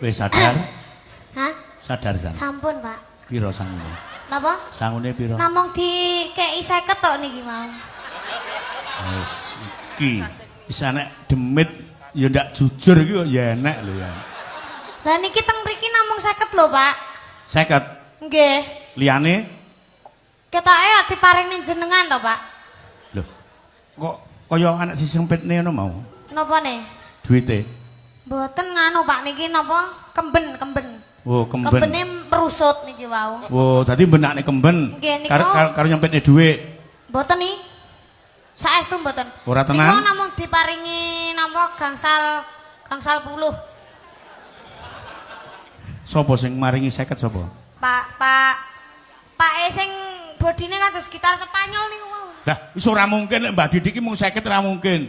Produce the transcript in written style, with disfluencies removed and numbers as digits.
Wis sadar? Hah? Sadar san. Sampun, Pak. Piro sangune? Napa? Sangune piro? Namung dikeki 50 tok niki mau. Wis iki wis anek demit ya ndak jujur iki kok ya enek lho ya. Lah niki teng mriki namung 50 lho, Pak. 50. Nggih. Liyane? Ketoke ya diparingi jenengan to, Pak. Lho. Kok kaya anak sisempitne ngono mau? Napa nih? Duite. Mboten nganu, Pak, niki napa? Kemben. Oh, kemben. Kembene merusut niki wau. Oh, dadi benakne kemben. Nggih, niku. Karo nyempitne dhuwit. Mboten nih. Saestu mboten. Ora tenan? Niku namung diparingi napa gangsal puluh. Sopo sing maringi 50 sapa? Pak sing bodine kados gitar Spanyol niku wau. Lah, wis ora mungkin lek Mbah Didik iki mung 50 ora mungkin.